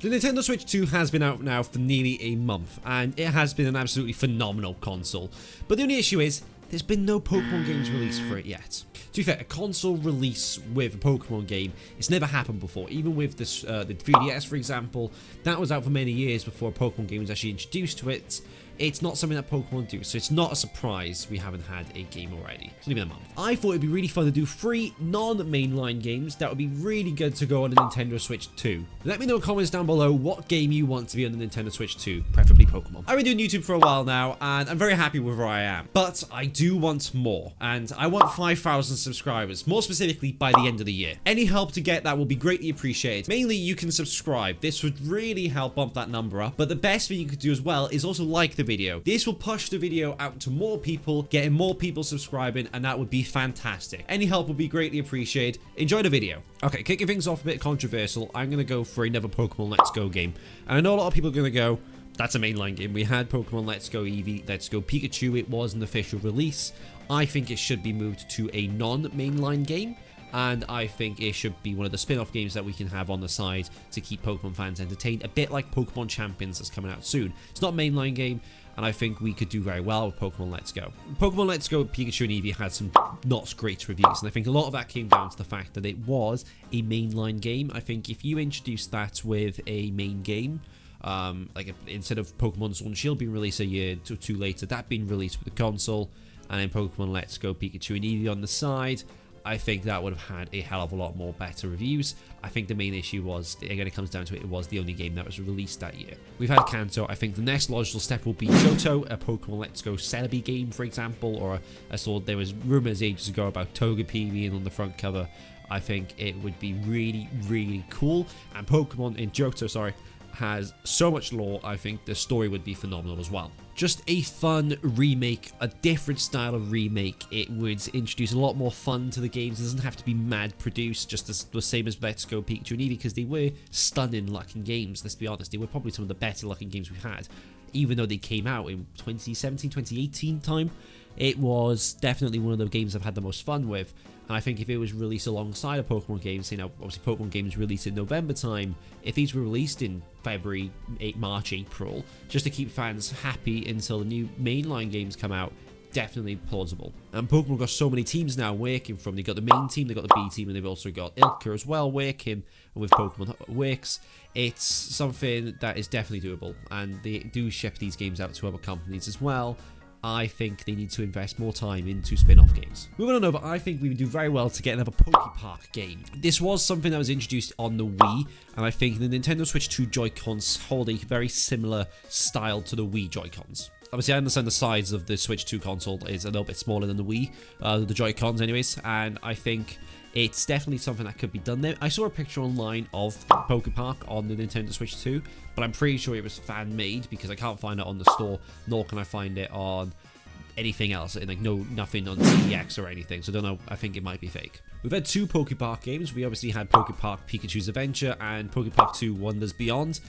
The Nintendo Switch 2 has been out now for nearly a month, and it has been an absolutely phenomenal console. But the only issue is, there's been no Pokemon games released for it yet. To be fair, a console release with a Pokemon game, it's never happened before. Even with this, the 3DS, for example, that was out for many years before a Pokemon game was actually introduced to it. It's not something that Pokemon do, so it's not a surprise we haven't had a game already. It's only been a month. I thought it'd be really fun to do 3 non-mainline games that would be really good to go on the Nintendo Switch 2. Let me know in the comments down below what game you want to be on the Nintendo Switch 2, preferably Pokemon. I've been doing YouTube for a while now, and I'm very happy with where I am. But I do want more, and I want 5,000 subscribers, more specifically by the end of the year. Any help to get that will be greatly appreciated. Mainly, you can subscribe. This would really help bump that number up, but the best thing you could do as well is also like the video. This will push the video out to more people, getting more people subscribing, and that would be fantastic. Any help would be greatly appreciated. Enjoy the video. Okay, kicking things off a bit controversial, I'm going to go for another Pokemon Let's Go game. And I know a lot of people are going to go, that's a mainline game. We had Pokemon Let's Go Eevee, Let's Go Pikachu. It was an official release. I think it should be moved to a non-mainline game. And I think it should be one of the spin-off games that we can have on the side to keep Pokemon fans entertained, a bit like Pokemon Champions that's coming out soon. It's not a mainline game, and I think we could do very well with Pokemon Let's Go. Pokemon Let's Go Pikachu and Eevee had some not great reviews, and I think a lot of that came down to the fact that it was a mainline game. I think if you introduce that with a main game, instead of Pokemon Sword and Shield being released a year or two later, that being released with the console, and then Pokemon Let's Go Pikachu and Eevee on the side, I think that would have had a hell of a lot more better reviews. I think the main issue was, again, it comes down to it was the only game that was released that year. We've had Kanto. I think the next logical step will be Johto, a Pokemon Let's Go Celebi game, for example, or I saw there was rumors ages ago about Togepi being on the front cover. I think it would be really, really cool. And Pokemon in Johto, has so much lore. I think the story would be phenomenal as well. Just a fun remake, a different style of remake. It would introduce a lot more fun to the games. It doesn't have to be mad produced, just the same as Let's Go Pikachu and Eevee, because they were stunning looking games. Let's be honest, they were probably some of the better looking games we've had, even though they came out in 2017, 2018 time. It was definitely one of the games I've had the most fun with. And I think if it was released alongside a Pokemon game, obviously Pokemon games released in November time, if these were released in February, March, April, just to keep fans happy until the new mainline games come out, definitely plausible. And Pokemon got so many teams now working from, they've got the main team, they've got the B team, and they've also got Ilka as well working with Pokemon Works. It's something that is definitely doable, and they do ship these games out to other companies as well. I think they need to invest more time into spin-off games. Moving on over, I think we would do very well to get another Pokepark game. This was something that was introduced on the Wii, and I think the Nintendo Switch 2 Joy-Cons hold a very similar style to the Wii Joy-Cons. Obviously, I understand the size of the Switch 2 console is a little bit smaller than the Wii, the Joy-Cons anyways, and I think it's definitely something that could be done there. I saw a picture online of Pokepark on the Nintendo Switch 2, but I'm pretty sure it was fan-made because I can't find it on the store, nor can I find it on anything else, like nothing on CDX or anything, so I don't know, I think it might be fake. We've had 2 Pokepark games. We obviously had Pokepark Pikachu's Adventure and Pokepark 2 Wonders Beyond.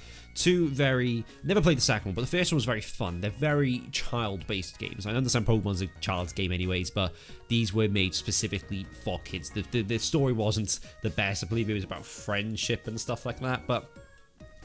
Never played the second one, but the first one was very fun. They're very child-based games. I understand Pokemon's a child's game anyways, but these were made specifically for kids. The story wasn't the best. I believe it was about friendship and stuff like that, but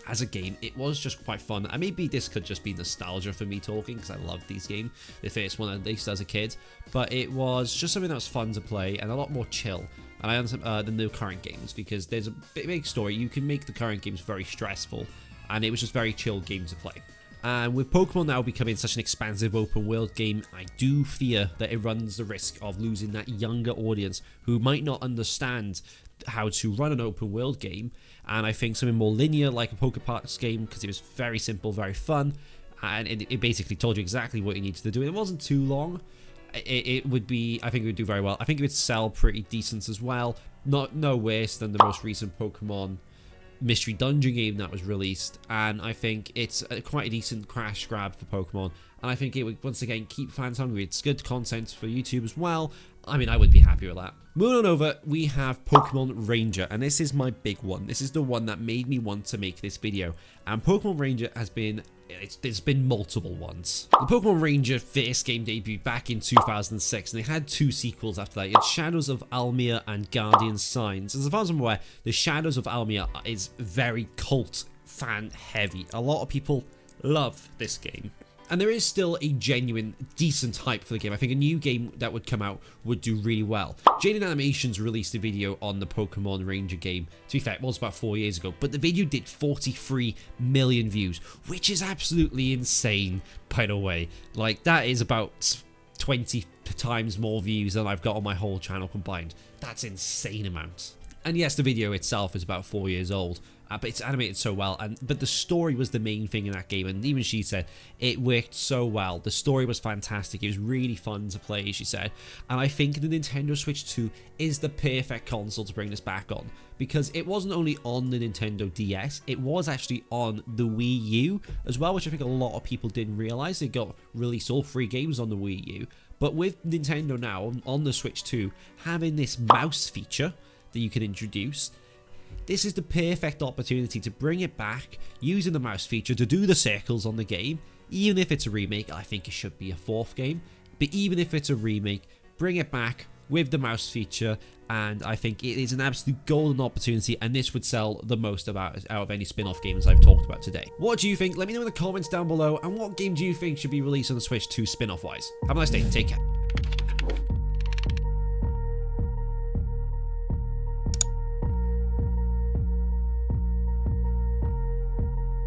as a game, it was just quite fun. And maybe this could just be nostalgia for me talking, because I loved these games, the first one at least as a kid. But it was just something that was fun to play and a lot more chill. And I understand than the current games, because there's a big story. You can make the current games very stressful, and it was just very chill game to play. And with Pokemon now becoming such an expansive open world game, I do fear that it runs the risk of losing that younger audience who might not understand how to run an open world game. And I think something more linear like a Pokeparks game, because it was very simple, very fun, and it basically told you exactly what you needed to do. It wasn't too long. It would be, I think it would do very well. I think it would sell pretty decent as well. No worse than the most recent Pokemon Mystery Dungeon game that was released, and I think it's quite a decent crash grab for Pokemon, and I think it would once again keep fans hungry. It's good content for YouTube as well. I mean, I would be happy with that. Moving on over, we have Pokemon Ranger, and this is my big one. This is the one that made me want to make this video, and Pokemon Ranger has been there's been multiple ones. The Pokemon Ranger first game debuted back in 2006, and they had 2 sequels after that. You had Shadows of Almia and Guardian Signs. As far as I'm aware, the Shadows of Almia is very cult fan heavy. A lot of people love this game. And there is still a genuine, decent hype for the game. I think a new game that would come out would do really well. Jaden Animations released a video on the Pokemon Ranger game. To be fair, it was about 4 years ago. But the video did 43 million views, which is absolutely insane, by the way. Like, that is about 20 times more views than I've got on my whole channel combined. That's an insane amount. And yes, the video itself is about 4 years old. But it's animated so well, but the story was the main thing in that game, and even she said it worked so well. The story was fantastic. It was really fun to play, she said, and I think the Nintendo Switch 2 is the perfect console to bring this back on, because it wasn't only on the Nintendo DS, it was actually on the Wii U as well, which I think a lot of people didn't realize. They got released all 3 games on the Wii U, but with Nintendo now on the Switch 2 having this mouse feature that you can introduce, this is the perfect opportunity to bring it back using the mouse feature to do the circles on the game. Even if it's a remake, I think it should be a 4th game, but even if it's a remake, bring it back with the mouse feature, and I think it is an absolute golden opportunity, and this would sell the most out of any spin-off games I've talked about today. What do you think? Let me know in the comments down below, and what game do you think should be released on the Switch 2 spin-off wise? Have a nice day, take care.